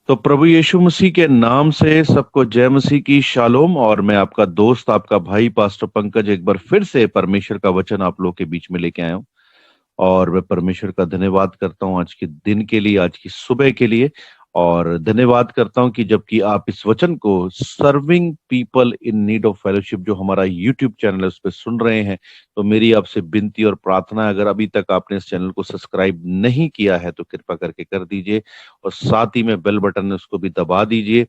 तो प्रभु यीशु मसीह के नाम से सबको जय मसीह की शालोम। और मैं आपका दोस्त, आपका भाई पास्टर पंकज एक बार फिर से परमेश्वर का वचन आप लोग के बीच में लेके आया हूं। और मैं परमेश्वर का धन्यवाद करता हूं आज के दिन के लिए, आज की सुबह के लिए। और धन्यवाद करता हूं कि जबकि आप इस वचन को serving people in need of fellowship, जो हमारा यूट्यूब चैनल है, उस पर सुन रहे हैं, तो मेरी आपसे विनती और प्रार्थना है, अगर अभी तक आपने इस चैनल को सब्सक्राइब नहीं किया है तो कृपा करके कर दीजिए। और साथ ही में बेल बटन है उसको भी दबा दीजिए,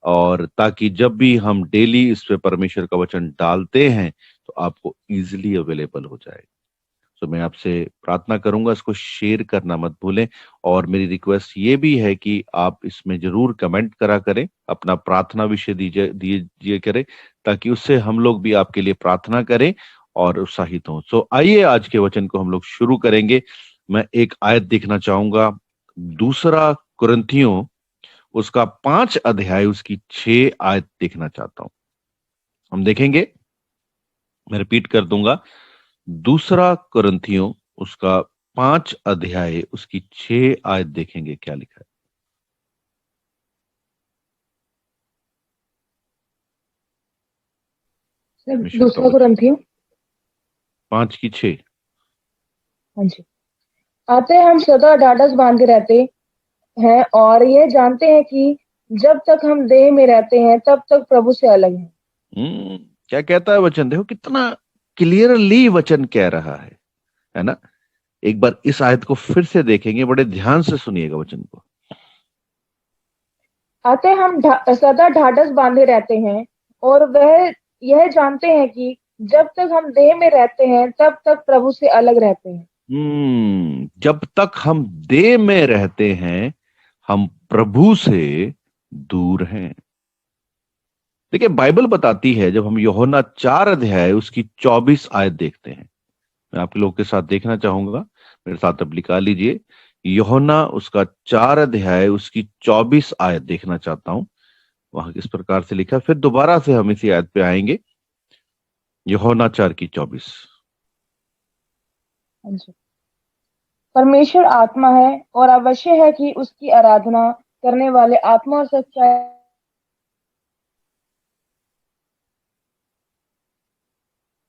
और ताकि जब भी हम डेली इस पे परमेश्वर का वचन डालते हैं तो आपको इजीली अवेलेबल हो जाए। तो मैं आपसे प्रार्थना करूंगा, इसको शेयर करना मत भूलें। और मेरी रिक्वेस्ट ये भी है कि आप इसमें जरूर कमेंट करा करें, अपना प्रार्थना विषय दीजिए करें, ताकि उससे हम लोग भी आपके लिए प्रार्थना करें और उत्साहित हों। सो आइए आज के वचन को हम लोग शुरू करेंगे। मैं एक आयत देखना चाहूंगा, दूसरा कुरिन्थियों उसका 5 अध्याय उसकी 6 आयत देखना चाहता हूं। हम देखेंगे, मैं रिपीट कर दूंगा, दूसरा कुरिन्थियों उसका 5 अध्याय उसकी 6 आयत देखेंगे क्या लिखा है। सर, परमेश्वर का दूसरा वचन कुरिन्थियों 5 की 6। हाँ जी। आते हम सदा ढाढ़स बांधे रहते हैं और यह जानते हैं कि जब तक हम देह में रहते हैं तब तक प्रभु से अलग हैं। क्या कहता है वचन, देखो कितना क्लियरली वचन कह रहा है ना। एक बार इस आयत को फिर से देखेंगे, बड़े ध्यान से सुनिएगा वचन को। आते हम सदा ढाढ़स बांधे रहते हैं और वह यह जानते हैं कि जब तक हम देह में रहते हैं तब तक प्रभु से अलग रहते हैं। जब तक हम देह में रहते हैं हम प्रभु से दूर हैं। देखिए बाइबल बताती है, जब हम यूहन्ना 4 अध्याय उसकी 24 आयत देखते हैं, मैं आपके लोग के साथ देखना चाहूंगा, मेरे साथ अब लिखा लीजिए। यूहन्ना उसका 4 अध्याय उसकी 24 आयत देखना चाहता हूं। वहां किस प्रकार से लिखा, फिर दोबारा से हम इसी आयत पे आएंगे। यूहन्ना 4 की 24। हाँ जी। परमेश्वर आत्मा है और अवश्य है कि उसकी आराधना करने वाले आत्मा और सच्चाई।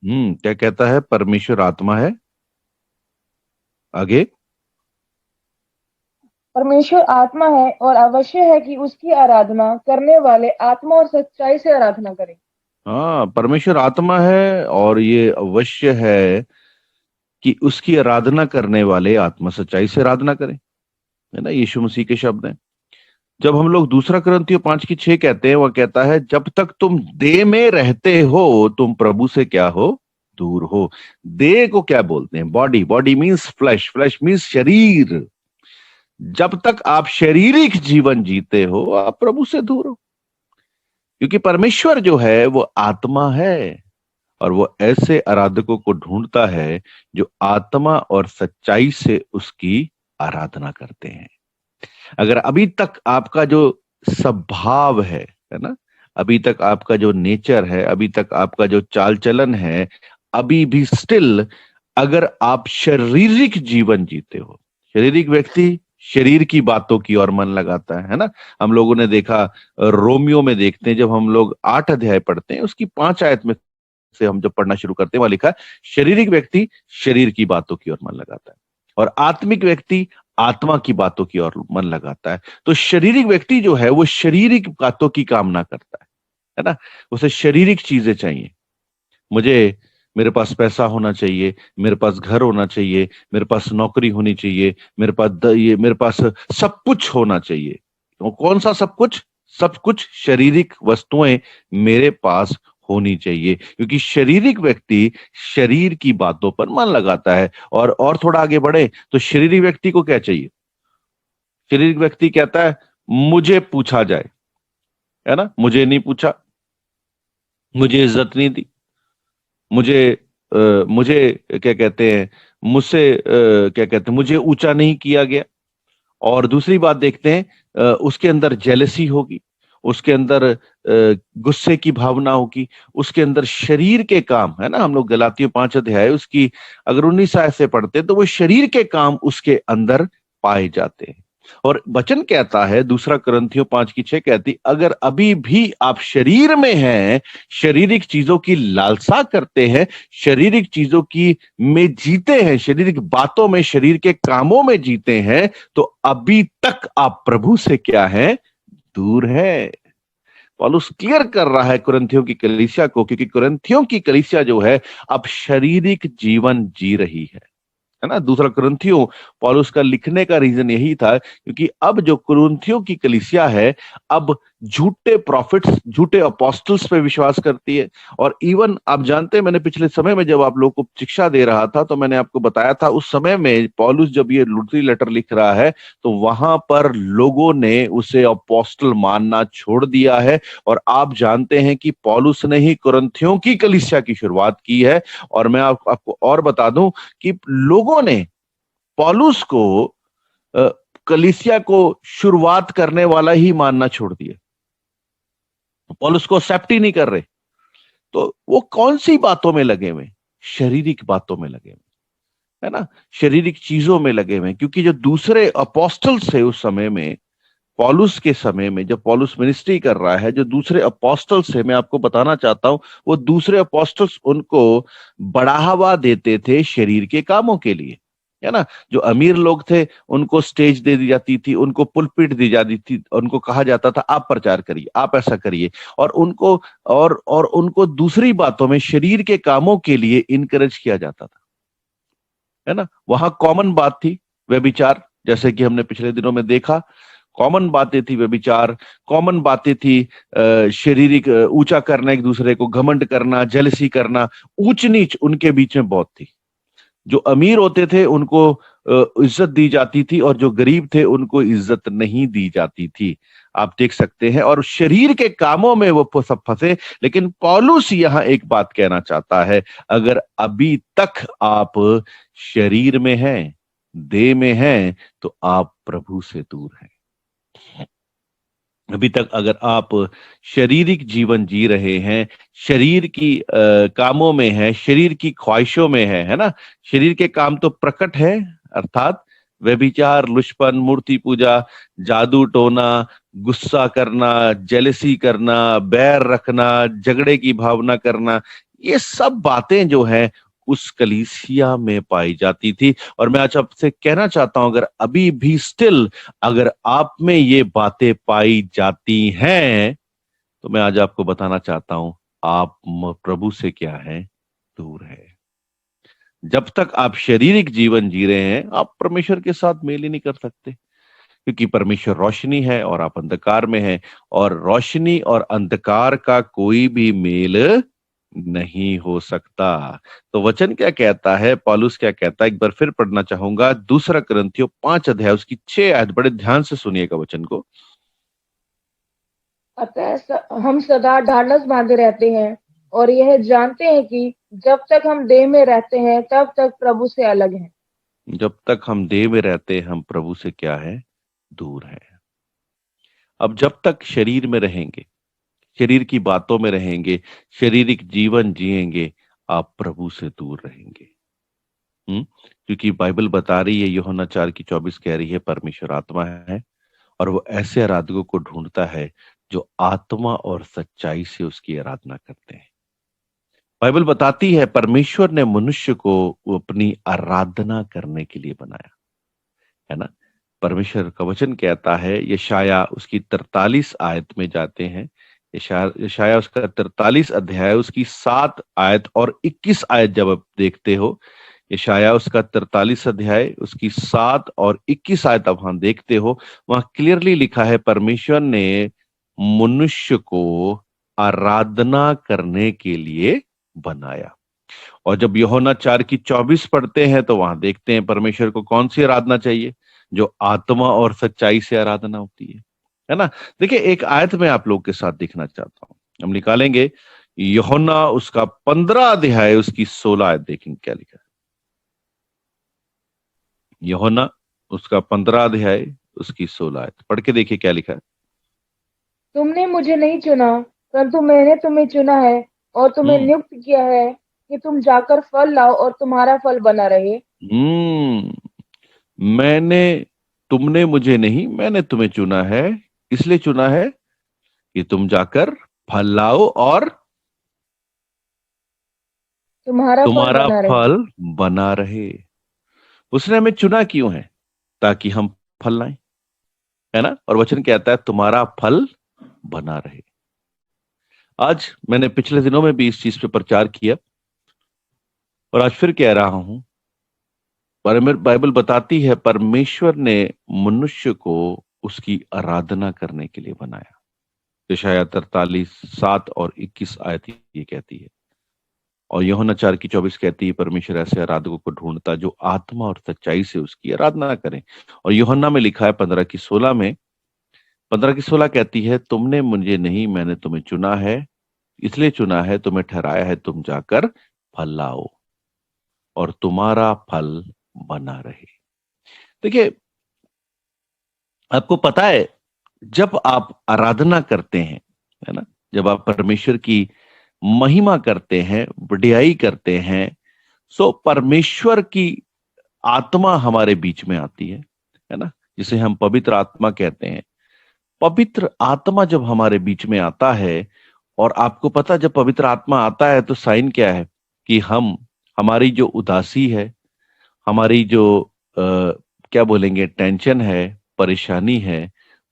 क्या कहता है, परमेश्वर आत्मा है, आगे। परमेश्वर आत्मा है और अवश्य है कि उसकी आराधना करने वाले आत्मा और सच्चाई से आराधना करें। हाँ, परमेश्वर आत्मा है और ये अवश्य है कि उसकी आराधना करने वाले आत्मा सच्चाई से आराधना करें, है ना। यीशु मसीह के शब्द हैं। जब हम लोग दूसरा कुरिन्थियों 5 की 6 कहते हैं, वह कहता है जब तक तुम देह में रहते हो तुम प्रभु से क्या हो, दूर हो। देह को क्या बोलते हैं, body. Body means flash, flash means शरीर। जब तक आप शारीरिक जीवन जीते हो आप प्रभु से दूर हो, क्योंकि परमेश्वर जो है वो आत्मा है और वो ऐसे आराधकों को ढूंढता है जो आत्मा और सच्चाई से उसकी आराधना करते हैं। अगर अभी तक आपका जो स्वभाव है ना, अभी तक आपका जो नेचर है, अभी तक आपका जो चाल चलन है, अभी भी स्टिल अगर आप शारीरिक जीवन जीते हो, शारीरिक व्यक्ति शरीर की बातों की ओर मन लगाता है ना। हम लोगों ने देखा, रोमियो में देखते हैं, जब हम लोग 8 अध्याय पढ़ते हैं उसकी 5 आयत में से हम जब पढ़ना शुरू करते हैं, वहां लिखा है शारीरिक व्यक्ति शरीर की बातों की ओर मन लगाता है और आत्मिक व्यक्ति आत्मा की बातों की ओर मन लगाता है। तो शारीरिक व्यक्ति जो है वो शारीरिक बातों की कामना करता है ना। उसे शारीरिक चीजें चाहिए। मुझे, मेरे पास पैसा होना चाहिए, मेरे पास घर होना चाहिए, मेरे पास नौकरी होनी चाहिए, मेरे पास सब कुछ होना चाहिए। तो कौन सा सब कुछ? सब कुछ शारीरिक वस्तुएं मेरे पास होनी चाहिए, क्योंकि शारीरिक व्यक्ति शरीर की बातों पर मन लगाता है। और थोड़ा आगे बढ़े तो शारीरिक व्यक्ति को क्या चाहिए? शारीरिक व्यक्ति कहता है मुझे पूछा जाए, है ना। मुझे नहीं पूछा, मुझे इज्जत नहीं दी, मुझे क्या कहते हैं, मुझसे क्या कहते हैं, मुझे ऊंचा नहीं किया गया। और दूसरी बात देखते हैं, उसके अंदर जेलसी होगी, उसके अंदर गुस्से की भावना होगी, उसके अंदर शरीर के काम, है ना। हम लोग गलातियों 5 अध्याय उसकी अगर 19 आयत से पढ़ते हैं तो वो शरीर के काम उसके अंदर पाए जाते हैं। और वचन कहता है, दूसरा कुरिन्थियों 5:6 कहती, अगर अभी भी आप शरीर में हैं, शारीरिक चीजों की लालसा करते हैं, शारीरिक चीजों की में जीते हैं, शारीरिक बातों में, शरीर के कामों में जीते हैं, तो अभी तक आप प्रभु से क्या है? दूर है। पौलुस क्लियर कर रहा है कुरिन्थियों की कलीसिया को, क्योंकि कुरिन्थियों की कलीसिया जो है अब शारीरिक जीवन जी रही है ना। दूसरा कुरिन्थियों पौलुस का लिखने का रीजन यही था, क्योंकि अब जो कुरिन्थियों की कलीसिया है, अब झूठे प्रॉफिट्स, झूठे अपोस्टल्स पे विश्वास करती है। और इवन आप जानते हैं, मैंने पिछले समय में जब आप लोगों को शिक्षा दे रहा था, तो मैंने आपको बताया था, उस समय में पौलुस जब ये लुथरी लेटर लिख रहा है, तो वहां पर लोगों ने उसे अपोस्टल मानना छोड़ दिया है। और आप जानते हैं कि पौलुस ने ही कुरिन्थियों की कलीसिया की शुरुआत की है। और मैं आपको और बता दूं कि लोगों ने पौलुस को अ, कलीसिया को शुरुआत करने वाला ही मानना छोड़ दिया। पौलुस को एक्सेप्ट ही नहीं कर रहे। तो वो कौन सी बातों में लगे हुए? शारीरिक बातों में लगे हुए, है ना, शारीरिक चीजों में लगे हुए। क्योंकि जो दूसरे अपोस्टल्स थे उस समय में, पौलुस के समय में, जब पौलुस मिनिस्ट्री कर रहा है, जो दूसरे अपोस्टल्स है, मैं आपको बताना चाहता हूं, वो दूसरे अपोस्टल्स उनको बढ़ावा देते थे शरीर के कामों के लिए, है ना। जो अमीर लोग थे उनको स्टेज दे दी जाती थी, उनको पुलपिट दी जाती थी, उनको कहा जाता था आप प्रचार करिए, आप ऐसा करिए। और उनको और उनको दूसरी बातों में, शरीर के कामों के लिए इनकरेज किया जाता था, है ना। वहां कॉमन बात थी व्यभिचार, जैसे कि हमने पिछले दिनों में देखा। कॉमन बातें थी व्यभिचार, कॉमन बातें थी शारीरिक ऊंचा करना, एक दूसरे को घमंड करना, जेलसी करना, ऊंच नीच उनके बीच में बहुत थी। जो अमीर होते थे उनको इज्जत दी जाती थी, और जो गरीब थे उनको इज्जत नहीं दी जाती थी। आप देख सकते हैं, और शरीर के कामों में वो सब फंसे। लेकिन पौलुस यहां एक बात कहना चाहता है, अगर अभी तक आप शरीर में हैं, देह में हैं, तो आप प्रभु से दूर हैं। अभी तक अगर आप शारीरिक जीवन जी रहे हैं, शरीर की कामों में है, शरीर की ख्वाहिशों में है ना। शरीर के काम तो प्रकट है, अर्थात व्यभिचार, लुचपन, मूर्ति पूजा, जादू टोना, गुस्सा करना, जेलसी करना, बैर रखना, झगड़े की भावना करना, ये सब बातें जो है उस कलीसिया में पाई जाती थी। और मैं आज आपसे कहना चाहता हूं, अगर अभी भी स्टिल अगर आप में ये बातें पाई जाती हैं, तो मैं आज आपको बताना चाहता हूं, आप प्रभु से क्या है? दूर है। जब तक आप शारीरिक जीवन जी रहे हैं, आप परमेश्वर के साथ मेल ही नहीं कर सकते, क्योंकि परमेश्वर रोशनी है और आप अंधकार में हैं, और रोशनी और अंधकार का कोई भी मेल नहीं हो सकता। तो वचन क्या कहता है, पौलुस क्या कहता है, एक बार फिर पढ़ना चाहूंगा, दूसरा कुरिन्थियों 5 अध्याय उसकी 6 आयत, बड़े ध्यान से सुनिएगा वचन को। अतः हम सदा ढाढ़स बांधे रहते हैं और यह जानते हैं कि जब तक हम देह में रहते हैं तब तक प्रभु से अलग हैं। जब तक हम देह में रहते हैं, हम प्रभु से क्या है? दूर है। अब जब तक शरीर में रहेंगे, शरीर की बातों में रहेंगे, शारीरिक जीवन जिएंगे, आप प्रभु से दूर रहेंगे। क्योंकि बाइबल बता रही है, यूहन्ना 4:24 कह रही है, परमेश्वर आत्मा है और वो ऐसे आराधकों को ढूंढता है जो आत्मा और सच्चाई से उसकी आराधना करते हैं। बाइबल बताती है परमेश्वर ने मनुष्य को अपनी आराधना करने के लिए बनाया, है ना। परमेश्वर का वचन कहता है, यशाया उसकी 43 आयत में जाते हैं, यशाया उसका 43 अध्याय उसकी 7 आयत और 21 आयत जब आप देखते हो, यशाया उसका 43 अध्याय उसकी 7 और 21 आयत आप वहां देखते हो, वहां क्लियरली लिखा है, परमेश्वर ने मनुष्य को आराधना करने के लिए बनाया। और जब यूहन्ना 4:24 पढ़ते हैं, तो वहां देखते हैं परमेश्वर को कौन सी आराधना चाहिए? जो आत्मा और सच्चाई से आराधना होती है ना। देखिए, एक आयत में आप लोग के साथ देखना चाहता हूं, हम निकालेंगे यूहन्ना उसका 15 अध्याय उसकी 16 आयत, देखेंगे क्या लिखा है। यूहन्ना उसका 15 अध्याय उसकी 16 आयत, पढ़ के देखिए क्या लिखा है। तुमने मुझे नहीं चुना, परंतु मैंने तुम्हें चुना है और तुम्हें हम्म नियुक्त किया है कि तुम जाकर फल लाओ और तुम्हारा फल बना रहे। हम्म मैंने तुमने मुझे नहीं, मैंने तुम्हें चुना है, इसलिए चुना है कि तुम जाकर फल लाओ और तुम्हारा फल तुम्हारा बना रहे। फल बना रहे। उसने हमें चुना क्यों है? ताकि हम फल लाएं, है ना। और वचन कहता है तुम्हारा फल बना रहे। आज मैंने पिछले दिनों में भी इस चीज पे प्रचार किया और आज फिर कह रहा हूं। बाइबल बताती है परमेश्वर ने मनुष्य को उसकी आराधना करने के लिए बनाया। यशायाह 43:7 और 21 आयत ये कहती है। और यूहन्ना 4:24 कहती है परमेश्वर ऐसे आराधकों को ढूंढता जो आत्मा और सच्चाई से उसकी आराधना करें। और यूहन्ना में लिखा है 15:16 में, 15:16 कहती है तुमने मुझे नहीं, मैंने तुम्हें चुना है, इसलिए चुना है, तुम्हें ठहराया है, तुम जाकर फल लाओ और तुम्हारा फल बना रहे। देखिए, आपको पता है जब आप आराधना करते हैं, है ना, जब आप परमेश्वर की महिमा करते हैं, वडियाई करते हैं, सो परमेश्वर की आत्मा हमारे बीच में आती है ना, जिसे हम पवित्र आत्मा कहते हैं। पवित्र आत्मा जब हमारे बीच में आता है, और आपको पता जब पवित्र आत्मा आता है तो साइन क्या है कि हम, हमारी जो उदासी है, हमारी जो क्या बोलेंगे टेंशन है, परेशानी है,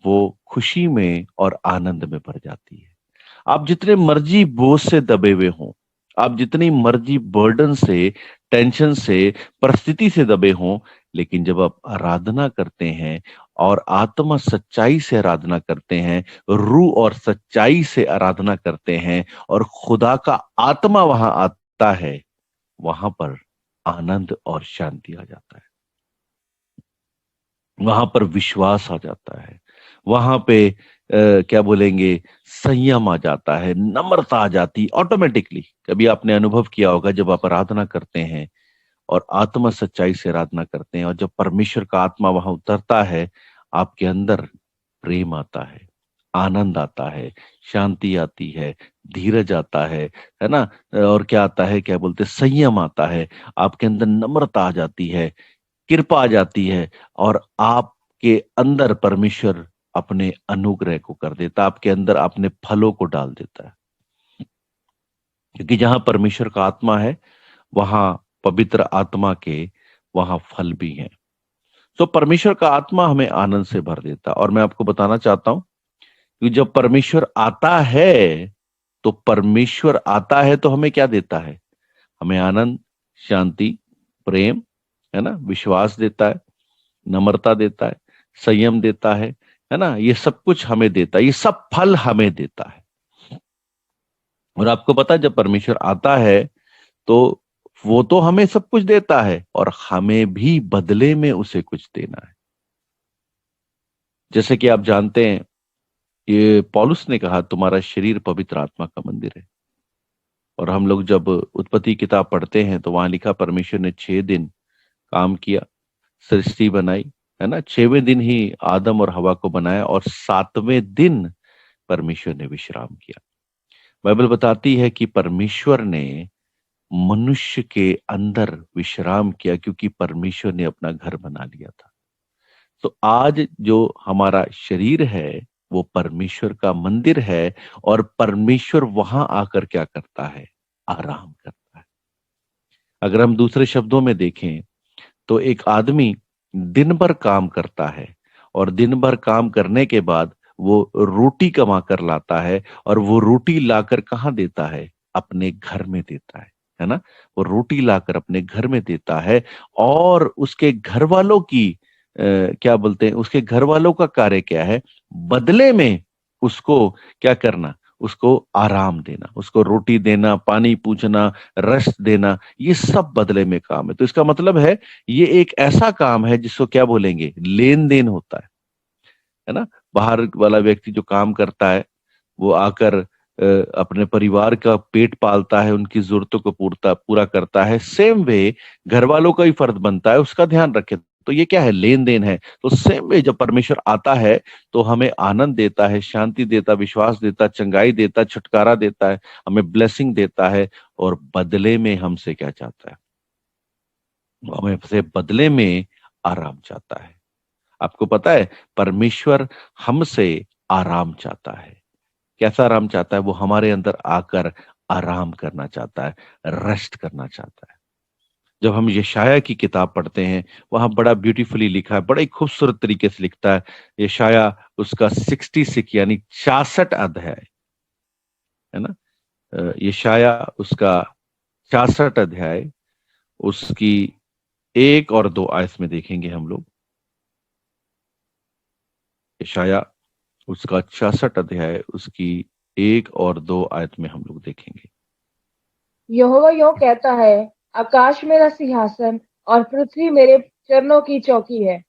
वो खुशी में और आनंद में भर जाती है। आप जितने मर्जी बोझ से दबे हुए हों, आप जितनी मर्जी बर्डन से, टेंशन से, परिस्थिति से दबे हों, लेकिन जब आप आराधना करते हैं और आत्मा सच्चाई से आराधना करते हैं, रूह और सच्चाई से आराधना करते हैं और खुदा का आत्मा वहां आता है, वहां पर आनंद और शांति आ जाता है, वहां पर विश्वास आ जाता है, वहां पे क्या बोलेंगे संयम आ जाता है, नम्रता आ जाती ऑटोमेटिकली। कभी आपने अनुभव किया होगा जब आप आराधना करते हैं और आत्मा सच्चाई से आराधना करते हैं और जब परमेश्वर का आत्मा वहां उतरता है, आपके अंदर प्रेम आता है, आनंद आता है, शांति आती है, धीरज आता है ना। और क्या आता है, क्या बोलते संयम आता है, आपके अंदर नम्रता आ जाती है, कृपा आ जाती है, और आपके अंदर परमेश्वर अपने अनुग्रह को कर देता, आपके अंदर अपने फलों को डाल देता है। क्योंकि जहां परमेश्वर का आत्मा है वहां पवित्र आत्मा के वहां फल भी हैं। तो परमेश्वर का आत्मा हमें आनंद से भर देता। और मैं आपको बताना चाहता हूं कि जब परमेश्वर आता है, तो परमेश्वर आता है तो हमें क्या देता है? हमें आनंद, शांति, प्रेम, है ना, विश्वास देता है, नम्रता देता है, संयम देता है ना। ये सब कुछ हमें देता है, ये सब फल हमें देता है। और आपको पता है जब परमेश्वर आता है तो वो तो हमें सब कुछ देता है और हमें भी बदले में उसे कुछ देना है। जैसे कि आप जानते हैं, ये पौलुस ने कहा तुम्हारा शरीर पवित्र आत्मा का मंदिर है। और हम लोग जब उत्पत्ति किताब पढ़ते हैं तो वहां लिखा परमेश्वर ने 6 दिन काम किया, सृष्टि बनाई, है ना। 6वें दिन ही आदम और हवा को बनाया और 7वें दिन परमेश्वर ने विश्राम किया। बाइबल बताती है कि परमेश्वर ने मनुष्य के अंदर विश्राम किया क्योंकि परमेश्वर ने अपना घर बना लिया था। तो आज जो हमारा शरीर है वो परमेश्वर का मंदिर है और परमेश्वर वहां आकर क्या करता है? आराम करता है। अगर हम दूसरे शब्दों में देखें तो एक आदमी दिन भर काम करता है और दिन भर काम करने के बाद वो रोटी कमा कर लाता है और वो रोटी लाकर कहाँ देता है? अपने घर में देता है ना। वो रोटी लाकर अपने घर में देता है और उसके घर वालों की क्या बोलते हैं, उसके घर वालों का कार्य क्या है? बदले में उसको क्या करना? उसको आराम देना, उसको रोटी देना, पानी पूछना, रेस्ट देना, ये सब बदले में काम है। तो इसका मतलब है ये एक ऐसा काम है जिसको क्या बोलेंगे? लेन देन होता है ना। बाहर वाला व्यक्ति जो काम करता है वो आकर अपने परिवार का पेट पालता है, उनकी जरूरतों को पूरा करता है। सेम वे घर वालों का ही फर्ज बनता है उसका ध्यान रखे। तो ये क्या है? लेन देन है। तो सेम वे जब परमेश्वर आता है तो हमें आनंद देता है, शांति देता, विश्वास देता, चंगाई देता, छुटकारा देता है, हमें ब्लेसिंग देता है। और बदले में हमसे क्या चाहता है? हमें से बदले में आराम चाहता है। आपको पता है परमेश्वर हमसे आराम चाहता है। कैसा आराम चाहता है? वो हमारे अंदर आकर आराम करना चाहता है, रेस्ट करना चाहता है। जब हम यशाया की किताब पढ़ते हैं, वहां बड़ा ब्यूटीफुली लिखा है, बड़ा ही खूबसूरत तरीके से लिखता है। यशाया उसका 66 यानी 66 अध्याय, है ना? यशाया उसका 66 अध्याय, उसकी 1 और 2 आयत में देखेंगे हम लोग। यशाया उसका 66 अध्याय, उसकी 1 और 2 आयत में हम लोग देखेंगे। यहोवा यूं कहता है, आकाश मेरा सिंहासन और पृथ्वी मेरे चरणों की चौकी है।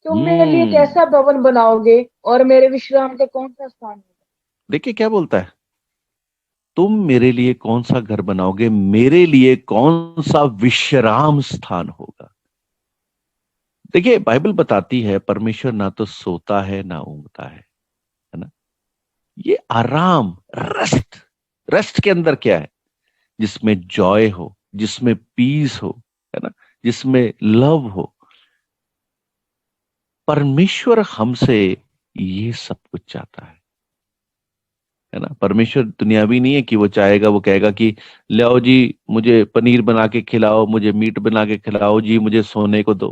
तुम मेरे लिए हम्म। कैसा भवन बनाओगे और मेरे विश्राम का कौन सा स्थान होगा? देखिए क्या बोलता है, तुम मेरे लिए कौन सा घर बनाओगे, मेरे लिए कौन सा विश्राम स्थान होगा। देखिए बाइबल बताती है परमेश्वर ना तो सोता है ना ऊंघता है ना? ये आराम, रेस्ट। रेस्ट के अंदर क्या है? जिसमें जॉय हो, जिसमें पीस हो, है ना, जिसमें लव हो। परमेश्वर हमसे ये सब कुछ चाहता है ना? परमेश्वर दुनियावी नहीं है कि वो चाहेगा, वो कहेगा कि लाओ जी मुझे पनीर बना के खिलाओ, मुझे मीट बना के खिलाओ जी, मुझे सोने को दो।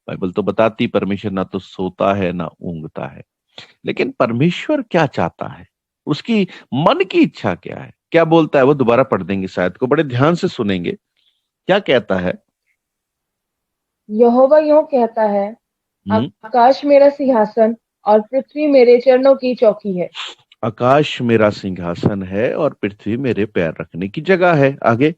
बाइबल तो बताती परमेश्वर ना तो सोता है ना ऊंघता है। लेकिन परमेश्वर क्या चाहता है, उसकी मन की इच्छा क्या है, क्या बोलता है, वो दोबारा पढ़ देंगे शायद को, बड़े ध्यान से सुनेंगे क्या कहता है। यहोवा यूं कहता है, हम्म। आकाश मेरा सिंहासन और पृथ्वी मेरे चरणों की चौकी है। आकाश मेरा सिंहासन है और पृथ्वी मेरे पैर रखने की जगह है। आगे।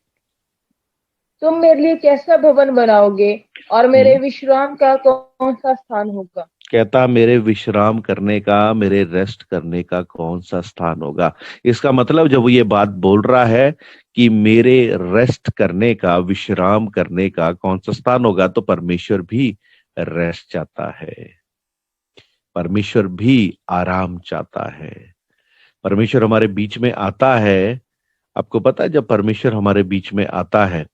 तुम मेरे लिए कैसा भवन बनाओगे और मेरे हम्म। विश्राम का कौन सा स्थान होगा? कहता मेरे विश्राम करने का, मेरे रेस्ट करने का कौन सा स्थान होगा। इसका मतलब जब वो ये बात बोल रहा है कि मेरे रेस्ट करने का, विश्राम करने का कौन सा स्थान होगा, तो परमेश्वर भी रेस्ट चाहता है, परमेश्वर भी आराम चाहता है। परमेश्वर हमारे बीच में आता है। आपको पता है जब परमेश्वर हमारे बीच में आता है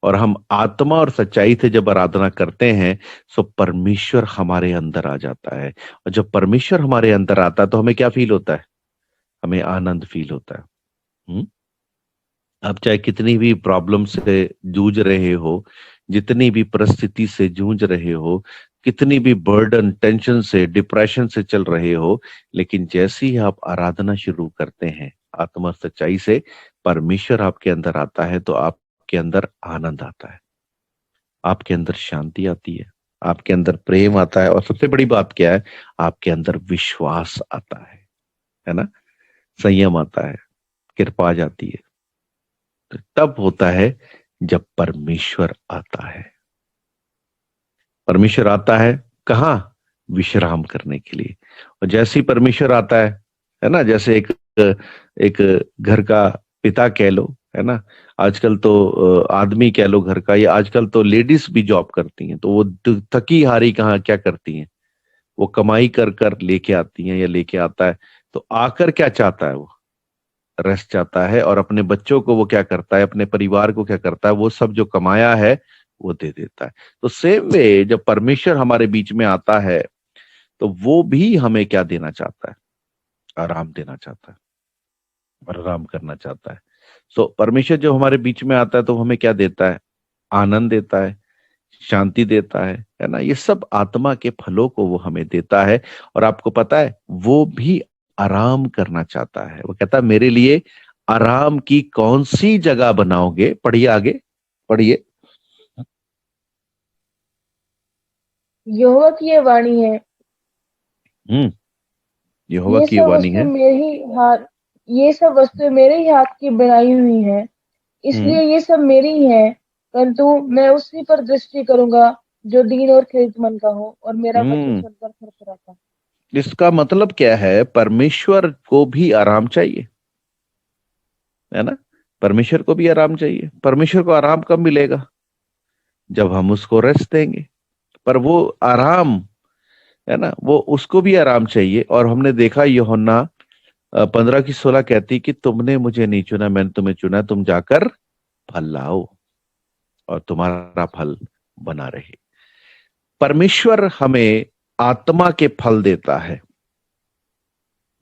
और हम आत्मा और सच्चाई से जब आराधना करते हैं, तो परमेश्वर हमारे अंदर आ जाता है। और जब परमेश्वर हमारे अंदर आता है तो हमें क्या फील होता है? हमें आनंद फील होता है। हम्म? आप चाहे कितनी भी प्रॉब्लम से जूझ रहे हो, जितनी भी परिस्थिति से जूझ रहे हो, कितनी भी बर्डन, टेंशन से, डिप्रेशन से चल रहे हो, लेकिन जैसे ही आप आराधना शुरू करते हैं आत्मा सच्चाई से, परमेश्वर आपके अंदर आता है तो आपके अंदर आनंद आता है, आपके अंदर शांति आती है, आपके अंदर प्रेम आता है, और सबसे बड़ी बात क्या है, आपके अंदर विश्वास आता है ना? संयम आता है, कृपा आ जाती है। तो तब होता है जब परमेश्वर आता है। परमेश्वर आता है कहाँ? विश्राम करने के लिए। और जैसे ही परमेश्वर आता है ना, जैसे एक एक घर का पिता कह लो, है ना, आजकल तो आदमी कह लो घर का, या आजकल तो लेडीज भी जॉब करती हैं, तो वो थकी हारी कहाँ क्या करती हैं, वो कमाई कर कर लेके आती हैं या लेके आता है, तो आकर क्या चाहता है वो? रेस्ट चाहता है। और अपने बच्चों को वो क्या करता है, अपने परिवार को क्या करता है, वो सब जो कमाया है वो दे देता है। तो सेम वे जब परमेश्वर हमारे बीच में आता है तो वो भी हमें क्या देना चाहता है? आराम देना चाहता है और आराम करना चाहता है। सो परमेश्वर जो हमारे बीच में आता है तो हमें क्या देता है? आनंद देता है, शांति देता है ना? ये सब आत्मा के फलों को वो हमें देता है। और आपको पता है वो भी आराम करना चाहता है। वो कहता है मेरे लिए आराम की कौन सी जगह बनाओगे? पढ़िए आगे, पढ़िए। यहोवा की ये वाणी है। हम्म। यहोवा ये की सब वाणी वस्तु है। मेरे ही हाथ ये सब वस्तुएं मेरे ही हाथ की बनाई हुई हैं, हम्म। इसलिए ये सब मेरी ही हैं। परंतु मैं उसी पर दृष्टि करूंगा जो दीन और खेतमन का हो, और मेरा वचन हम्म। सुनकर फरफराता। इसका मतलब क्या है? परमेश्वर को भी आराम चाहिए, है ना? परमेश्वर को भी आराम चाहिए। परमेश्वर को आराम कब मिलेगा? जब हम उसको रेस्ट देंगे। पर वो आराम, है ना, वो उसको भी आराम चाहिए। और हमने देखा यूहन्ना 15:16 कहती कि तुमने मुझे नहीं चुना, मैंने तुम्हें चुना, तुम जाकर फल लाओ और तुम्हारा फल बना रहे। परमेश्वर हमें आत्मा के फल देता है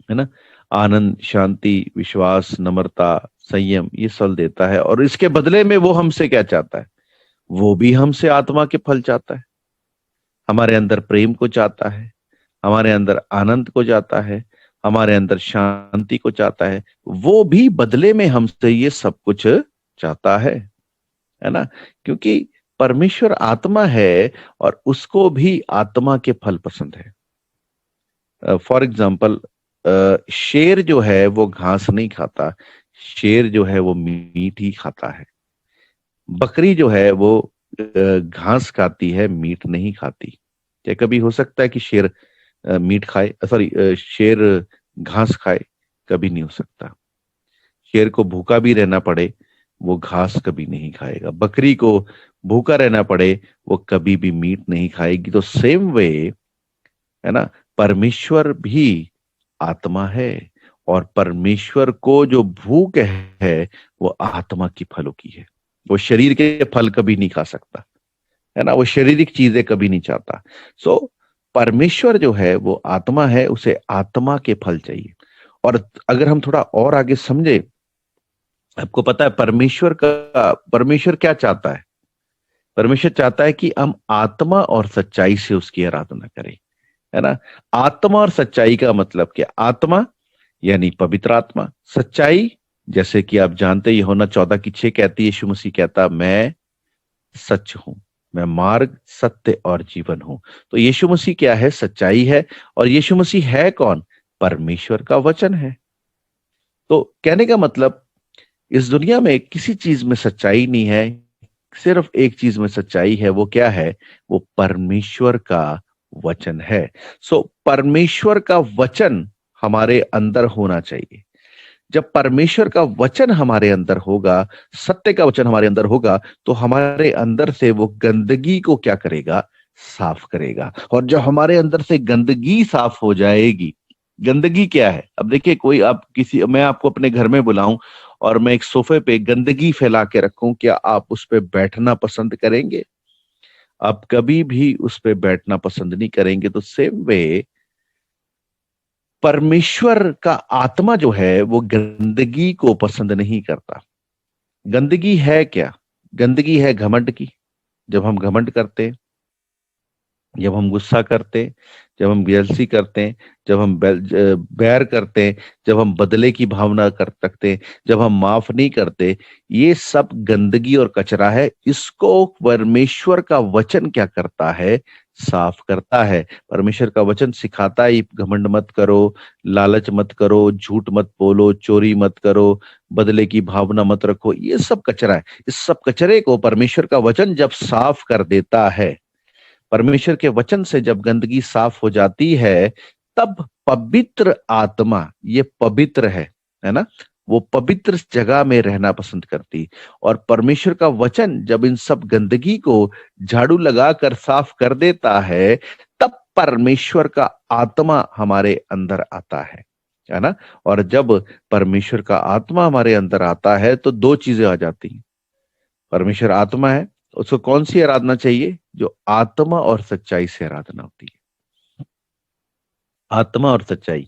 ना। आनंद, शांति, विश्वास, नम्रता, संयम, ये फल देता है। और इसके बदले में वो हमसे क्या चाहता है? वो भी हमसे आत्मा के फल चाहता है। हमारे अंदर प्रेम को चाहता है, हमारे अंदर आनंद को चाहता है, हमारे अंदर शांति को चाहता है। वो भी बदले में हमसे ये सब कुछ चाहता है ना। क्योंकि परमेश्वर आत्मा है और उसको भी आत्मा के फल पसंद है। फॉर एग्जाम्पल, शेर जो है वो घास नहीं खाता, शेर जो है वो मीट ही खाता है। बकरी जो है वो घास खाती है, मीट नहीं खाती। क्या कभी हो सकता है कि शेर मीट खाए, सॉरी, शेर घास खाए? कभी नहीं हो सकता। शेर को भूखा भी रहना पड़े, वो घास कभी नहीं खाएगा। बकरी को भूखा रहना पड़े, वो कभी भी मीट नहीं खाएगी। तो सेम वे, है ना, परमेश्वर भी आत्मा है और परमेश्वर को जो भूख है वो आत्मा की फलों की है। वो शरीर के फल कभी नहीं खा सकता, है ना, वो शारीरिक चीजें कभी नहीं चाहता। सो परमेश्वर जो है वो आत्मा है, उसे आत्मा के फल चाहिए। और अगर हम थोड़ा और आगे समझे, आपको पता है परमेश्वर क्या चाहता है? परमेश्वर चाहता है कि हम आत्मा और सच्चाई से उसकी आराधना करें, है ना। आत्मा और सच्चाई का मतलब क्या? आत्मा यानी पवित्र आत्मा, सच्चाई जैसे कि आप जानते हैं यूहन्ना 14:6 कहती है, यीशु मसीह कहता, मैं सच हूं, मैं मार्ग, सत्य और जीवन हूं। तो यीशु मसीह क्या है? सच्चाई है। और यीशु मसीह है कौन? परमेश्वर का वचन है। तो कहने का मतलब, इस दुनिया में किसी चीज में सच्चाई नहीं है, सिर्फ एक चीज में सच्चाई है। वो क्या है? वो परमेश्वर का वचन है। सो परमेश्वर का वचन हमारे अंदर होना चाहिए। जब परमेश्वर का वचन हमारे अंदर होगा, सत्य का वचन हमारे अंदर होगा, तो हमारे अंदर से वो गंदगी को क्या करेगा? साफ करेगा। और जब हमारे अंदर से गंदगी साफ हो जाएगी, गंदगी क्या है? अब देखिए, कोई आप किसी, मैं आपको अपने घर में बुलाऊं और मैं एक सोफे पे गंदगी फैला के रखूं, क्या आप उस पे बैठना पसंद करेंगे? आप कभी भी उस पे बैठना पसंद नहीं करेंगे। तो सेम वे, परमेश्वर का आत्मा जो है वो गंदगी को पसंद नहीं करता। गंदगी है क्या? गंदगी है घमंड की। जब हम घमंड करते हैं, जब हम गुस्सा करते हैं, जब हम जेलसी करते हैं, जब हम बैर करते हैं, जब हम बदले की भावना कर सकते हैं, जब हम माफ नहीं करते, ये सब गंदगी और कचरा है। इसको परमेश्वर का वचन क्या करता है? साफ करता है। परमेश्वर का वचन सिखाता है, घमंड मत करो, लालच मत करो, झूठ मत बोलो, चोरी मत करो, बदले की भावना मत रखो। ये सब कचरा है। इस सब कचरे को परमेश्वर का वचन जब साफ कर देता है, परमेश्वर के वचन से जब गंदगी साफ हो जाती है, तब पवित्र आत्मा, ये पवित्र है ना, वो पवित्र जगह में रहना पसंद करती। और परमेश्वर का वचन जब इन सब गंदगी को झाड़ू लगाकर साफ कर देता है, तब परमेश्वर का आत्मा हमारे अंदर आता है ना। और जब परमेश्वर का आत्मा हमारे अंदर आता है तो दो चीजें आ जाती हैं। परमेश्वर आत्मा है, उसको कौन सी आराधना चाहिए? जो आत्मा और सच्चाई से आराधना होती है। आत्मा और सच्चाई,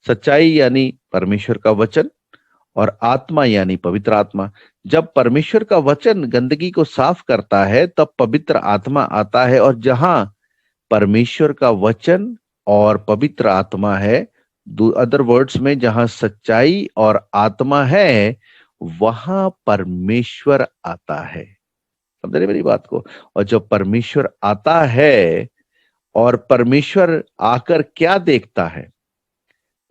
सच्चाई यानी परमेश्वर का वचन, और आत्मा यानी पवित्र आत्मा। जब परमेश्वर का वचन गंदगी को साफ करता है, तब पवित्र आत्मा आता है। और जहां परमेश्वर का वचन और पवित्र आत्मा है, अदर वर्ड्स में जहां सच्चाई और आत्मा है, वहां परमेश्वर आता है। समझ रहे मेरी बात को? और जब परमेश्वर आता है, और परमेश्वर आकर क्या देखता है?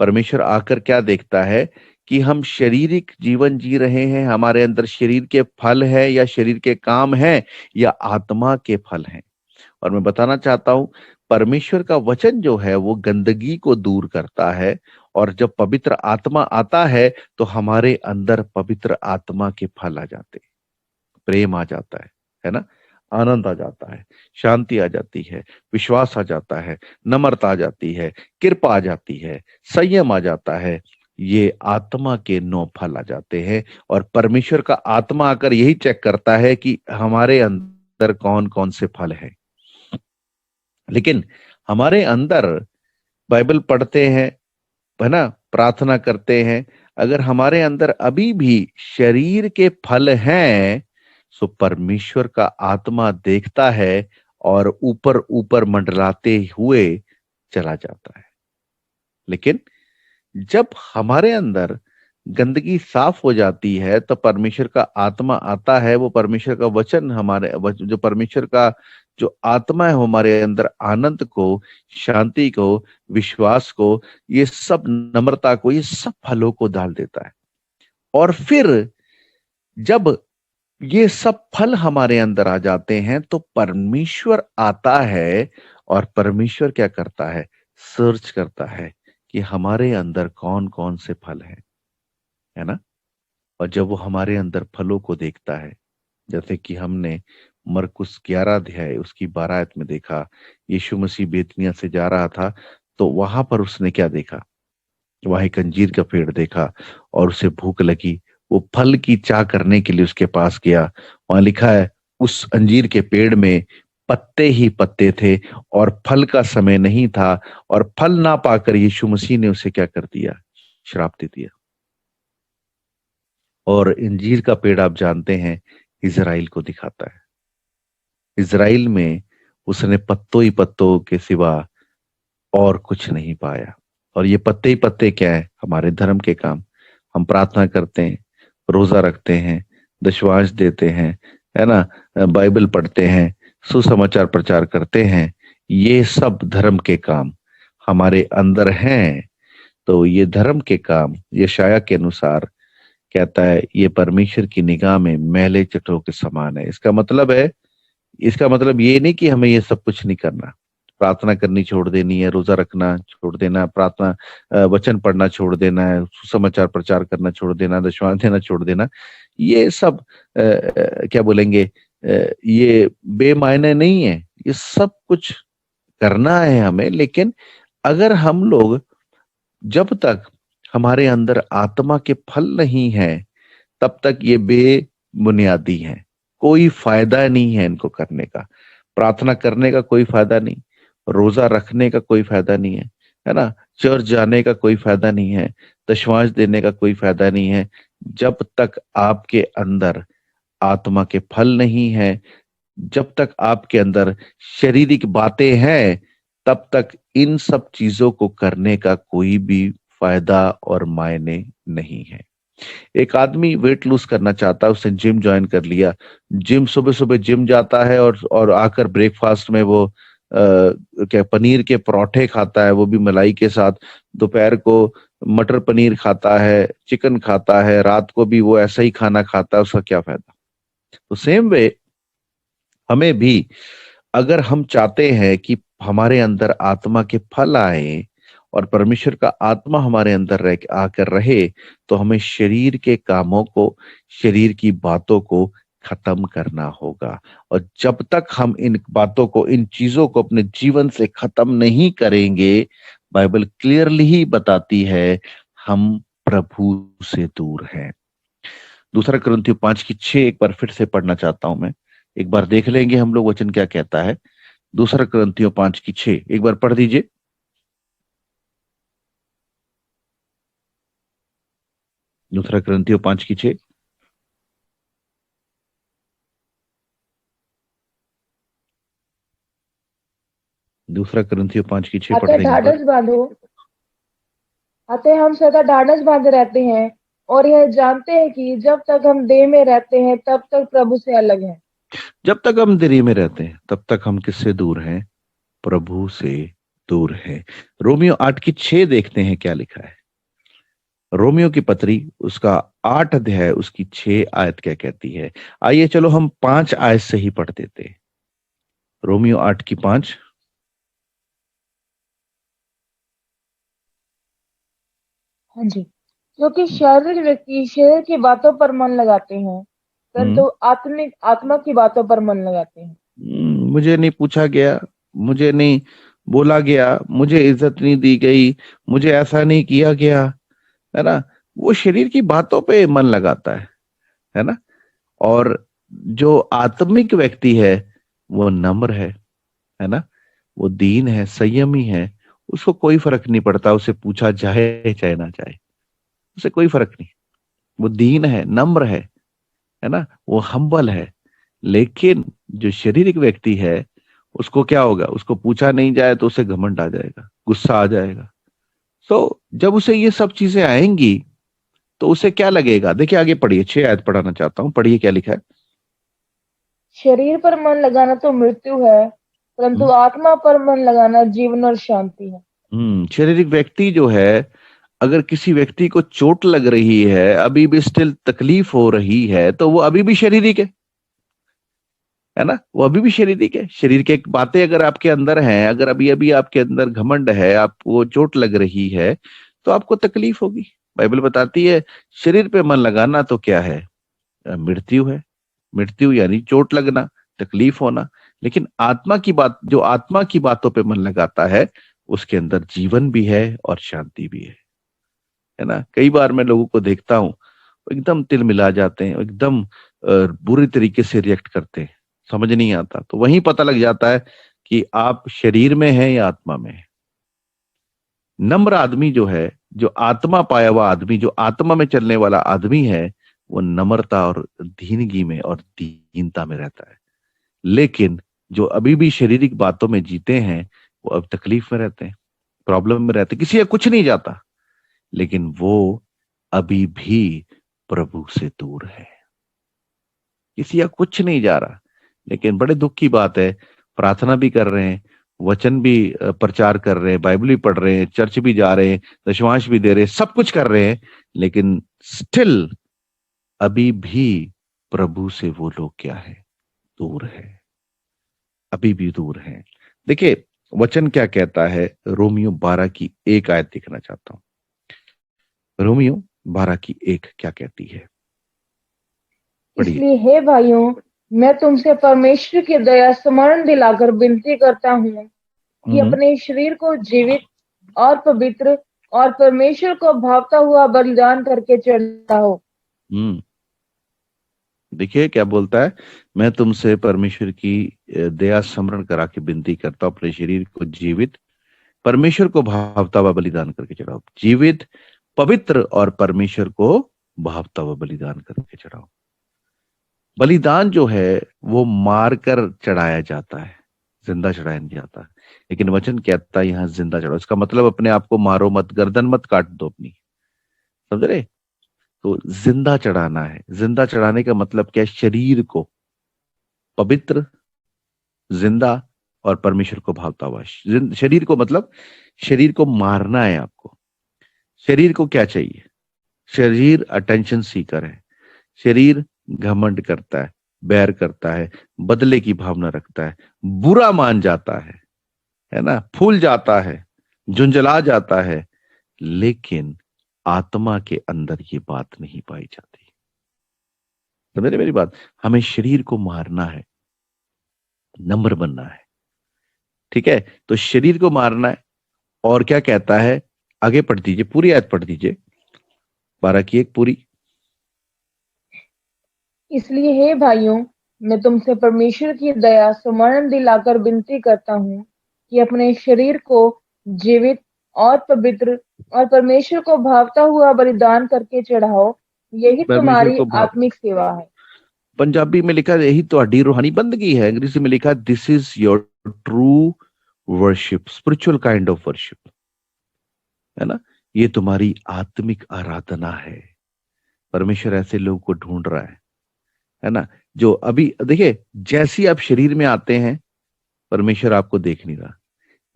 परमेश्वर आकर क्या देखता है? कि हम शारीरिक जीवन जी रहे हैं, हमारे अंदर शरीर के फल है या शरीर के काम है, या आत्मा के फल हैं। और मैं बताना चाहता हूं, परमेश्वर का वचन जो है वो गंदगी को दूर करता है। और जब पवित्र आत्मा आता है, तो हमारे अंदर पवित्र आत्मा के फल आ जाते हैं। प्रेम आ जाता है ना, आनंद आ जाता है, शांति आ जाती है, विश्वास आ जाता है, नम्रता आ जाती है, कृपा आ जाती है, संयम आ जाता है। ये आत्मा के 9 फल आ जाते हैं। और परमेश्वर का आत्मा आकर यही चेक करता है कि हमारे अंदर कौन कौन से फल हैं। लेकिन हमारे अंदर बाइबल पढ़ते हैं, है ना, प्रार्थना करते हैं, अगर हमारे अंदर अभी भी शरीर के फल हैं, तो परमेश्वर का आत्मा देखता है और ऊपर ऊपर मंडराते हुए चला जाता है। लेकिन जब हमारे अंदर गंदगी साफ हो जाती है तो परमेश्वर का आत्मा आता है, वो परमेश्वर का वचन जो परमेश्वर का जो आत्मा है हमारे अंदर आनंद को, शांति को, विश्वास को, ये सब नम्रता को, ये सब फलों को डाल देता है। और फिर जब ये सब फल हमारे अंदर आ जाते हैं तो परमेश्वर आता है और परमेश्वर क्या करता है, सर्च करता है कि हमारे अंदर कौन कौन से फल हैं, है ना। और जब वो हमारे अंदर फलों को देखता है, जैसे कि हमने मरकुस 11 अध्याय उसकी 12 आयत में देखा, यीशु मसीह बेतनिया से जा रहा था तो वहां पर उसने क्या देखा, वहां एक अंजीर का पेड़ देखा और उसे भूख लगी, वो फल की चाह करने के लिए उसके पास गया। वहां लिखा है उस अंजीर के पेड़ में पत्ते ही पत्ते थे और फल का समय नहीं था, और फल ना पाकर यीशु मसीह ने उसे क्या कर दिया, श्राप दे दिया। और अंजीर का पेड़ आप जानते हैं इजराइल को दिखाता है। इजराइल में उसने पत्तों ही पत्तों के सिवा और कुछ नहीं पाया। और ये पत्ते ही पत्ते क्या है, हमारे धर्म के काम। हम प्रार्थना करते हैं, रोजा रखते हैं, दशवांश देते हैं, है ना, बाइबल पढ़ते हैं, सुसमाचार प्रचार करते हैं, ये सब धर्म के काम हमारे अंदर हैं। तो ये धर्म के काम यशाया के अनुसार कहता है ये परमेश्वर की निगाह में मैले चटों के समान है। इसका मतलब ये नहीं कि हमें ये सब कुछ नहीं करना, प्रार्थना करनी छोड़ देनी है, रोजा रखना छोड़ देना, प्रार्थना वचन पढ़ना छोड़ देना है, सुसमाचार प्रचार करना छोड़ देना, दशवांश देना छोड़ देना, ये सब क्या बोलेंगे, ये बेमायने नहीं है। ये सब कुछ करना है हमें, लेकिन अगर हम लोग, जब तक हमारे अंदर आत्मा के फल नहीं है तब तक ये बेबुनियादी हैं, कोई फायदा नहीं है इनको करने का। प्रार्थना करने का कोई फायदा नहीं, रोजा रखने का कोई फायदा नहीं है ना, चर्च जाने का कोई फायदा नहीं है, दशवांश देने का कोई फायदा नहीं है, जब तक आपके अंदर आत्मा के फल नहीं है, जब तक आपके अंदर शारीरिक बातें हैं, तब तक इन सब चीजों को करने का कोई भी फायदा और मायने नहीं है। एक आदमी वेट लूज करना चाहता है, उसने जिम ज्वाइन कर लिया, जिम सुबह सुबह जिम जाता है और आकर ब्रेकफास्ट में वो क्या पनीर के परोठे खाता है, वो भी मलाई के साथ, दोपहर को मटर पनीर खाता है, चिकन खाता है, रात को भी वो ऐसा ही खाना खाता है, उसका क्या फायदा। तो सेम वे हमें भी, अगर हम चाहते हैं कि हमारे अंदर आत्मा के फल आए और परमेश्वर का आत्मा हमारे अंदर आकर रहे, तो हमें शरीर के कामों को, शरीर की बातों को खत्म करना होगा। और जब तक हम इन बातों को, इन चीजों को अपने जीवन से खत्म नहीं करेंगे, बाइबल क्लियरली ही बताती है हम प्रभु से दूर हैं। दूसरा कुरिन्थियों 5:6 एक बार फिर से पढ़ना चाहता हूं मैं, एक बार देख लेंगे हम लोग वचन क्या कहता है। दूसरा कुरिन्थियों 5:6 एक बार पढ़ दीजिए। दूसरा कुरिन्थियों 5:6। दूसरा कुरिन्थियों 5:6 पढ़ अतः देंगे एक बार। ढाढ़स बांधो, अतः हम सदा ढाढ़स बांधे रहते हैं और यह जानते हैं कि जब तक हम देह में रहते हैं तब तक प्रभु से अलग हैं। जब तक हम देह में रहते हैं तब तक हम किससे दूर हैं, प्रभु से दूर हैं। रोमियो 8:6 देखते हैं क्या लिखा है। रोमियो की पत्री उसका 8 अध्याय उसकी 6 आयत क्या कहती है। आइए चलो हम 5 आयत से ही पढ़ देते हैं। रोमियो 8:5। हाँ जी। क्योंकि शारीरिक व्यक्ति शरीर की बातों पर मन लगाते हैं, परंतु आत्मिक आत्मा की बातों पर मन लगाते हैं। मुझे नहीं पूछा गया, मुझे नहीं बोला गया, मुझे इज्जत नहीं दी गई, मुझे ऐसा नहीं किया गया, है ना, वो शरीर की बातों पे मन लगाता है ना। और जो आत्मिक व्यक्ति है वो नम्र है ना, वो दीन है, संयमी है, उसको कोई फर्क नहीं पड़ता उसे पूछा जाए चाहे ना जाए, उसे कोई फर्क नहीं। वो दीन है, नम्र है ना, वो हम्बल है। लेकिन जो शारीरिक व्यक्ति है, उसको क्या होगा, उसको पूछा नहीं जाए तो उसे घमंड आ जाएगा, गुस्सा आ जाएगा। तो जब उसे ये सब चीजें आएंगी तो उसे क्या लगेगा? देखिए आगे पढ़िए, 6 आयत पढ़ाना चाहता हूं, पढ़िए क्या लिखा है। शरीर पर मन लगाना तो मृत्यु है, परंतु हम्म आत्मा पर मन लगाना जीवन और शांति है। शारीरिक व्यक्ति जो है, अगर किसी व्यक्ति को चोट लग रही है, अभी भी स्टिल तकलीफ हो रही है, तो वो अभी भी शारीरिक है ना, वो अभी भी शारीरिक है। शरीर के बातें अगर आपके अंदर हैं, अगर अभी अभी आपके अंदर घमंड है, आपको चोट लग रही है, तो आपको तकलीफ होगी। बाइबल बताती है शरीर पे मन लगाना तो क्या है? मृत्यु है। मृत्यु यानी चोट लगना, तकलीफ होना। लेकिन आत्मा की बात, जो आत्मा की बातों पे मन लगाता है, उसके अंदर जीवन भी है और शांति भी है ना। कई बार मैं लोगों को देखता हूं, वो एकदम तिल मिला जाते हैं, एकदम बुरी तरीके से रिएक्ट करते हैं, समझ नहीं आता। तो वहीं पता लग जाता है कि आप शरीर में हैं या आत्मा में है। नम्र आदमी जो है, जो आत्मा पाया हुआ आदमी, जो आत्मा में चलने वाला आदमी है, वो नम्रता और दीनगी में और दीनता में रहता है। लेकिन जो अभी भी शारीरिक बातों में जीते हैं, वो अब तकलीफ में रहते हैं, प्रॉब्लम में रहते हैं, किसी का कुछ नहीं जाता, लेकिन वो अभी भी प्रभु से दूर है। किसी का कुछ नहीं जा रहा, लेकिन बड़े दुख की बात है, प्रार्थना भी कर रहे हैं, वचन भी प्रचार कर रहे हैं, बाइबल भी पढ़ रहे हैं, चर्च भी जा रहे हैं, दशमांश भी दे रहे हैं, सब कुछ कर रहे हैं, लेकिन स्टिल अभी भी प्रभु से वो लोग क्या है? दूर है, अभी भी दूर है। देखिए वचन क्या कहता है, रोमियो 12 की 1 आयत देखना चाहता हूं। रोमियो 12 की 1 क्या कहती है, पढ़िए। इसलिए हे भाइयों, मैं तुमसे परमेश्वर की दया स्मरण दिलाकर विनती करता हूँ कि हम्म अपने शरीर को जीवित और पवित्र और परमेश्वर को भावता हुआ बलिदान करके चढ़ाओ। हम्म देखिए क्या बोलता है, मैं तुमसे परमेश्वर की दया स्मरण करा के विनती करता हूं, अपने शरीर को जीवित, परमेश्वर को भावता हुआ बलिदान करके चढ़ाओ। जीवित, पवित्र और परमेश्वर को भावता हुआ बलिदान करके चढ़ाओ। बलिदान जो है वो मार कर चढ़ाया जाता है, जिंदा चढ़ाया नहीं जाता। लेकिन वचन कहता है यहां जिंदा चढ़ाओ, इसका मतलब अपने आप को मारो मत, गर्दन मत काट दो अपनी, समझ रहे। तो जिंदा चढ़ाना है। जिंदा चढ़ाने का मतलब क्या है? शरीर को पवित्र, जिंदा और परमेश्वर को भावता हुआ। शरीर को मतलब शरीर को मारना है आपको। शरीर को क्या चाहिए? शरीर अटेंशन सीकर है। शरीर घमंड करता है, बैर करता है, बदले की भावना रखता है, बुरा मान जाता है ना, फूल जाता है, झुंझला जाता है। लेकिन आत्मा के अंदर ये बात नहीं पाई जाती। समझ रहे मेरी बात? हमें शरीर को मारना है, नम्र बनना है, ठीक है। तो शरीर को मारना है। और क्या कहता है, आगे पढ़ दीजिए, पूरी आयत पढ़ दीजिए, 12 की 1 पूरी। इसलिए हे भाइयों, मैं तुमसे परमेश्वर की दया स्मरण दिलाकर विनती करता हूँ कि अपने शरीर को जीवित और पवित्र और परमेश्वर को भावता हुआ बलिदान करके चढ़ाओ। यही परमेश्वर तुम्हारी को भाव, आत्मिक सेवा है। पंजाबी में लिखा है यही तो रूहानी बंदगी है, अंग्रेजी में लिखा है this is your true worship, spiritual kind of worship, है ना। ये तुम्हारी आत्मिक आराधना है। परमेश्वर ऐसे लोगों को ढूंढ रहा है ना। जो अभी देखिए, जैसी आप शरीर में आते हैं, परमेश्वर आपको देख नहीं रहा।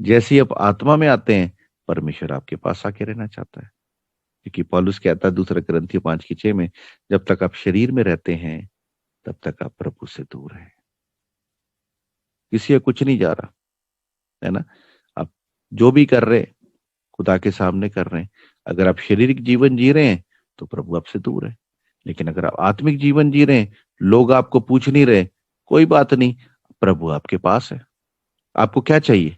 जैसी आप आत्मा में आते हैं, परमेश्वर आपके पास आके रहना चाहता है। क्योंकि पौलुस कहता है 2 कुरिन्थियों 5:6 में, जब तक आप शरीर में रहते हैं तब तक आप प्रभु से दूर हैं। किसी का कुछ नहीं जा रहा, है ना। आप जो भी कर रहे हैं, खुदा के सामने कर रहे हैं। अगर आप शारीरिक जीवन जी रहे हैं तो प्रभु आपसे दूर है। लेकिन अगर आप आत्मिक जीवन जी रहे हैं, लोग आपको पूछ नहीं रहे, कोई बात नहीं, प्रभु आपके पास है। आपको क्या चाहिए?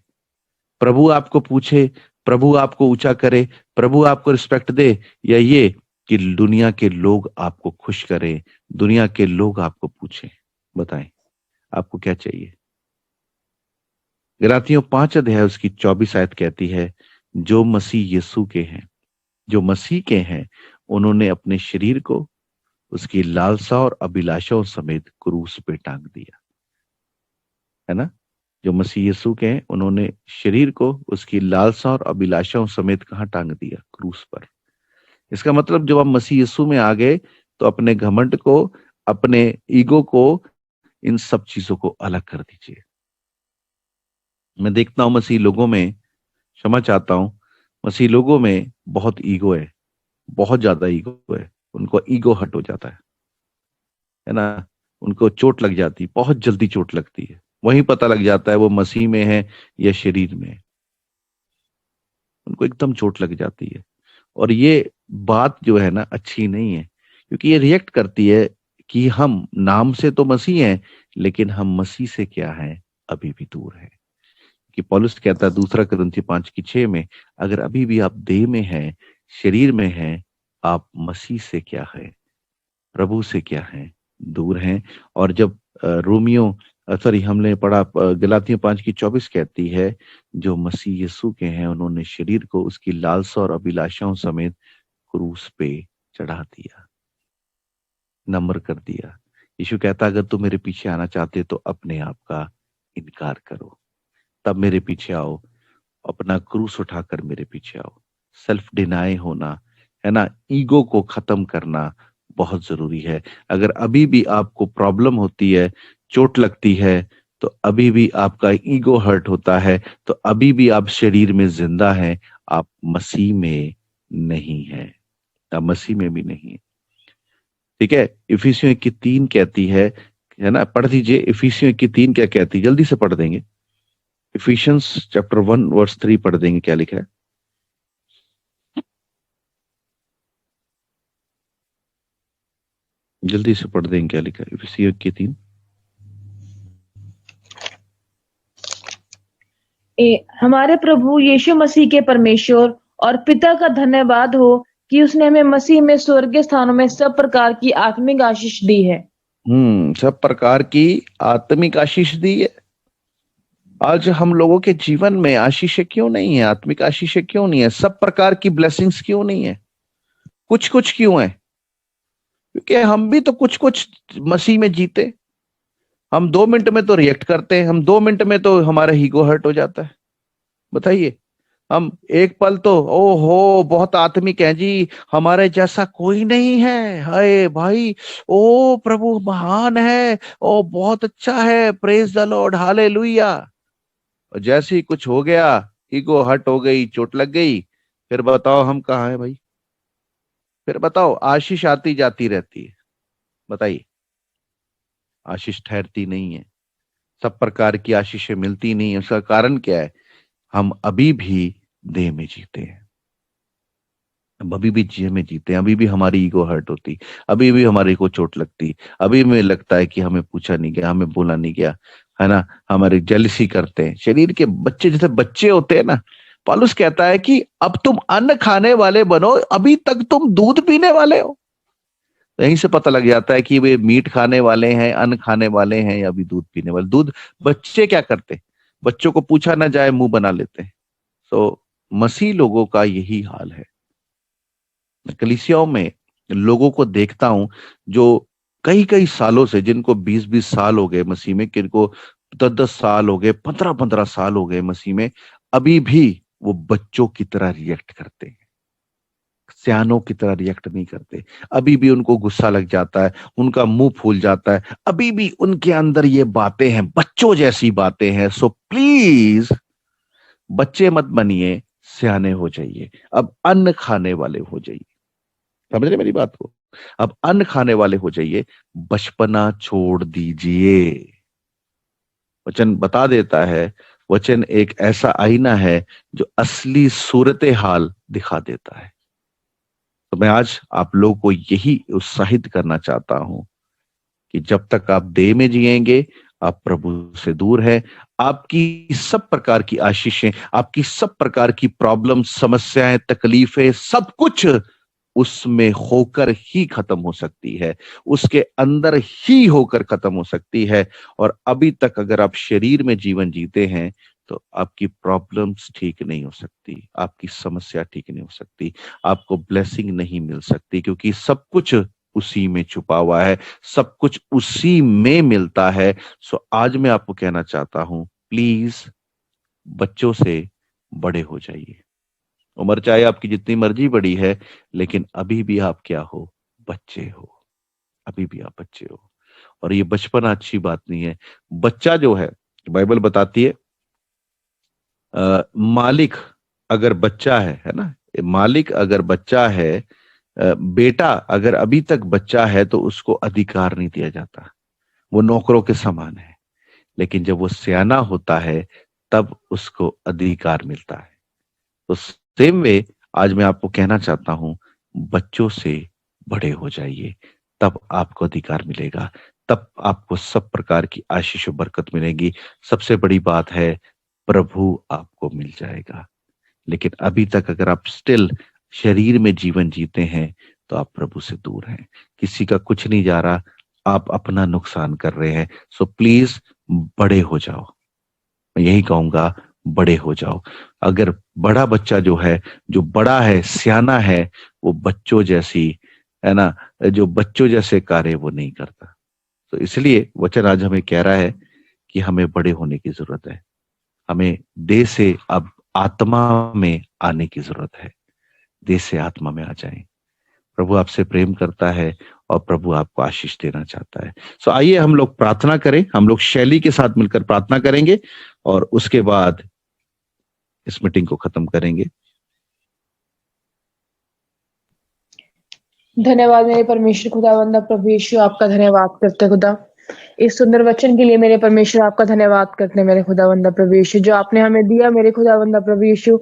प्रभु आपको पूछे, प्रभु आपको ऊंचा करे, प्रभु आपको रिस्पेक्ट दे, या ये कि दुनिया के लोग आपको खुश करें, दुनिया के लोग आपको पूछें? बताएं, आपको क्या चाहिए? गलातियों 5 अध्याय उसकी 24 आयत कहती है, जो मसीह यीशु के हैं, जो मसीह के हैं, उन्होंने अपने शरीर को उसकी लालसा और अभिलाषाओं समेत क्रूस पे टांग दिया, है ना। जो मसीह यीशु के हैं, उन्होंने शरीर को उसकी लालसा और अभिलाषाओं समेत कहाँ टांग दिया? क्रूस पर। इसका मतलब जब आप मसीह यीशु में आ गए तो अपने घमंड को, अपने ईगो को, इन सब चीजों को अलग कर दीजिए। मैं देखता हूं मसीह लोगों में, क्षमा चाहता हूं, मसीह लोगों में बहुत ईगो है, बहुत ज्यादा ईगो है। उनको ईगो हट हो जाता है ना। उनको चोट लग जाती, बहुत जल्दी चोट लगती है। वहीं पता लग जाता है वो मसीह में है या शरीर में है। उनको एकदम चोट लग जाती है। और ये बात जो है ना अच्छी नहीं है, क्योंकि ये रिएक्ट करती है कि हम नाम से तो मसीह हैं, लेकिन हम मसीह से क्या हैं? अभी भी दूर हैं। कि पौलुस कहता है 2 कुरिन्थियों 5:6 में, अगर अभी भी आप देह में हैं, शरीर में हैं, आप मसीह से क्या है? प्रभु से क्या है? दूर हैं। और जब रोमियो सॉरी हमने पढ़ा, गलातियों 5:24 कहती है, जो मसीह यीशु के हैं, उन्होंने शरीर को उसकी लालसा और अभिलाषाओं समेत क्रूस पे चढ़ा दिया, नम्र कर दिया। यीशु कहता, अगर तुम मेरे पीछे आना चाहते तो अपने आप का इनकार करो, तब मेरे पीछे आओ। अपना क्रूस उठाकर मेरे पीछे आओ। सेल्फ डिनाई होना, है ना, ईगो को खत्म करना बहुत जरूरी है। अगर अभी भी आपको प्रॉब्लम होती है, चोट लगती है, तो अभी भी आपका ईगो हर्ट होता है, तो अभी भी आप शरीर में जिंदा हैं, आप मसीह में नहीं हैं, आप मसीह में भी नहीं है। ठीक है। इफिसियों 1:3 कहती है ना, पढ़ दीजिए। इफिसियों 1:3 क्या कहती है? जल्दी से पढ़ देंगे। इफिशियंस चैप्टर 1:3 पढ़ देंगे, क्या लिखा है? जल्दी से पढ़ देंगे, क्या लिखा है इफिसियों 1:3? हमारे प्रभु यीशु मसीह के परमेश्वर और पिता का धन्यवाद हो कि उसने हमें मसीह में स्वर्गीय स्थानों में सब प्रकार की आत्मिक आशीष दी है। सब प्रकार की आत्मिक आशीष दी है। आज हम लोगों के जीवन में आशीषें क्यों नहीं है? आत्मिक आशीषें क्यों नहीं है? सब प्रकार की ब्लेसिंग्स क्यों नहीं है? कुछ कुछ क्यों है? क्योंकि हम भी तो कुछ कुछ मसीह में जीते। हम 2 मिनट में तो रिएक्ट करते हैं, हम 2 मिनट में तो हमारा ईगो हर्ट हो जाता है। बताइए, हम एक पल तो ओहो बहुत आत्मिक है जी, हमारे जैसा कोई नहीं है, हाय भाई, ओ प्रभु महान है, ओ बहुत अच्छा है, प्रेज द लॉर्ड, हालेलुया। और जैसे ही कुछ हो गया, ईगो हर्ट हो गई, चोट लग गई, फिर बताओ हम कहाँ हैं भाई? फिर बताओ, आशीष आती जाती रहती है, बताइए, आशीष ठहरती नहीं है। सब प्रकार की आशीषें मिलती नहीं है। उसका कारण क्या है? हम अभी भी देह में जीते हैं, हम अभी भी जी में जीते हैं, अभी भी हमारी ईगो हर्ट होती, अभी भी हमारे को चोट लगती, अभी में लगता है कि हमें पूछा नहीं गया, हमें बोला नहीं गया, है ना। हमारे जेलसी करते हैं। शरीर के बच्चे जैसे बच्चे होते हैं ना, पौलुस कहता है कि अब तुम अन्न खाने वाले बनो, अभी तक तुम दूध पीने वाले हो। तो यहीं से पता लग जाता है कि वे मीट खाने वाले हैं, अन्न खाने वाले हैं, या अभी दूध पीने वाले। दूध बच्चे क्या करते? बच्चों को पूछा ना जाए मुंह बना लेते हैं। तो मसीह लोगों का यही हाल है। कलीसियाओं में लोगों को देखता हूं जो कई कई सालों से, जिनको 20-20 साल हो गए मसीह में, किनको 10-10 साल हो गए, 15-15 साल हो गए मसीह में, अभी भी वो बच्चों की तरह रिएक्ट करते हैं, सियानों की तरह रिएक्ट नहीं करते। अभी भी उनको गुस्सा लग जाता है, उनका मुंह फूल जाता है, अभी भी उनके अंदर ये बातें हैं, बच्चों जैसी बातें हैं। सो प्लीज बच्चे मत बनिए, सियाने हो जाइए। अब अन्न खाने वाले हो जाइए। समझ रहे मेरी बात को? अब अन्न खाने वाले हो जाइए, बचपना छोड़ दीजिए। वचन बता देता है, वचन एक ऐसा आईना है जो असली सूरत हाल दिखा देता है। तो मैं आज आप लोगों को यही उत्साहित करना चाहता हूं कि जब तक आप देह में जिएंगे, आप प्रभु से दूर हैं। आपकी सब प्रकार की आशीषें, आपकी सब प्रकार की प्रॉब्लम, समस्याएं, तकलीफें, सब कुछ उसमें होकर ही खत्म हो सकती है, उसके अंदर ही होकर खत्म हो सकती है। और अभी तक अगर आप शरीर में जीवन जीते हैं तो आपकी प्रॉब्लम्स ठीक नहीं हो सकती, आपकी समस्या ठीक नहीं हो सकती, आपको ब्लेसिंग नहीं मिल सकती, क्योंकि सब कुछ उसी में छुपा हुआ है, सब कुछ उसी में मिलता है। सो आज मैं आपको कहना चाहता हूं, प्लीज बच्चों से बड़े हो जाइए। उम्र चाहे आपकी जितनी मर्जी बड़ी है, लेकिन अभी भी आप क्या हो? बच्चे हो। अभी भी आप बच्चे हो। और ये बचपन अच्छी बात नहीं है। बच्चा जो है, बाइबल बताती है, मालिक अगर बच्चा है ना, मालिक अगर बच्चा है, बेटा अगर अभी तक बच्चा है तो उसको अधिकार नहीं दिया जाता, वो नौकरों के समान है। लेकिन जब वो सियाना होता है तब उसको अधिकार मिलता है। तो सेम वे आज मैं आपको कहना चाहता हूं, बच्चों से बड़े हो जाइए, तब आपको अधिकार मिलेगा, तब आपको सब प्रकार की आशीष और बरकत मिलेगी। सबसे बड़ी बात है, प्रभु आपको मिल जाएगा। लेकिन अभी तक अगर आप स्टिल शरीर में जीवन जीते हैं तो आप प्रभु से दूर हैं। किसी का कुछ नहीं जा रहा, आप अपना नुकसान कर रहे हैं। सो प्लीज बड़े हो जाओ। मैं यही कहूंगा, बड़े हो जाओ। अगर बड़ा बच्चा जो है, जो बड़ा है, सियाना है, वो बच्चों जैसी, है ना, जो बच्चों जैसे कार्य वो नहीं करता। तो इसलिए वचन आज हमें कह रहा है कि हमें बड़े होने की जरूरत है। हमें देह से अब आत्मा में आने की जरूरत है। देह से आत्मा में आ जाएं। प्रभु आपसे प्रेम करता है और प्रभु आपको आशीष देना चाहता है। सो आइए हम लोग प्रार्थना करें। हम लोग शैली के साथ मिलकर प्रार्थना करेंगे और उसके बाद इस मीटिंग को खत्म करेंगे। धन्यवाद मेरे परमेश्वर खुदावंद प्रभु यीशु, आपका धन्यवाद करते खुदा इस सुंदर वचन के लिए। मेरे परमेश्वर आपका धन्यवाद करते मेरे खुदावंद प्रभु यीशु, जो आपने हमें दिया मेरे खुदावंद प्रभु यीशु।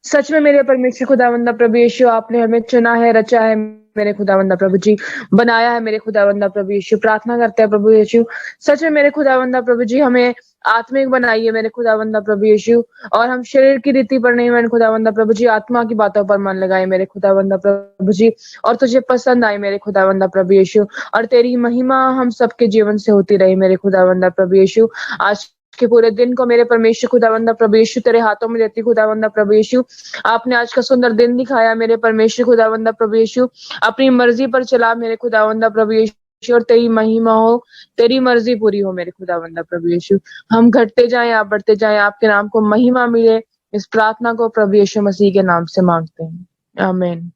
सच में मेरे परमेश्वर खुदावंद प्रभु यीशु, आपने हमें चुना है, रचा है मेरे खुदावंदा प्रभु जी, बनाया है मेरे खुदावंदा प्रभु यीशु। प्रार्थना करते हैं प्रभु यीशु, सच में मेरे खुदावंदा प्रभु जी हमें आत्मिक बनाइए मेरे खुदावंदा प्रभु यीशु, और हम शरीर की रीति पर नहीं मेरे खुदावंदा प्रभु जी, आत्मा की बातों पर मन लगाए मेरे खुदावंदा प्रभु जी, और तुझे पसंद आए मेरे खुदावंदा प्रभु यीशु, और तेरी महिमा हम सबके जीवन से होती रही मेरे खुदावंदा प्रभु यीशु। आज के पूरे दिन को मेरे परमेश्वर खुदावंदा प्रभु यीशु तेरे हाथों में देती खुदावंदा प्रभु यीशु। आपने आज का सुंदर दिन दिखाया मेरे परमेश्वर खुदावंदा प्रभु यीशु, अपनी मर्जी पर चला मेरे खुदावंदा प्रभु यीशु, और तेरी महिमा हो, तेरी मर्जी पूरी हो मेरे खुदावंदा प्रभु यीशु। हम घटते जाएं, आप बढ़ते जाएं, आपके नाम को महिमा मिले। इस प्रार्थना को प्रभु यीशु मसीह के नाम से मांगते हैं, आमीन।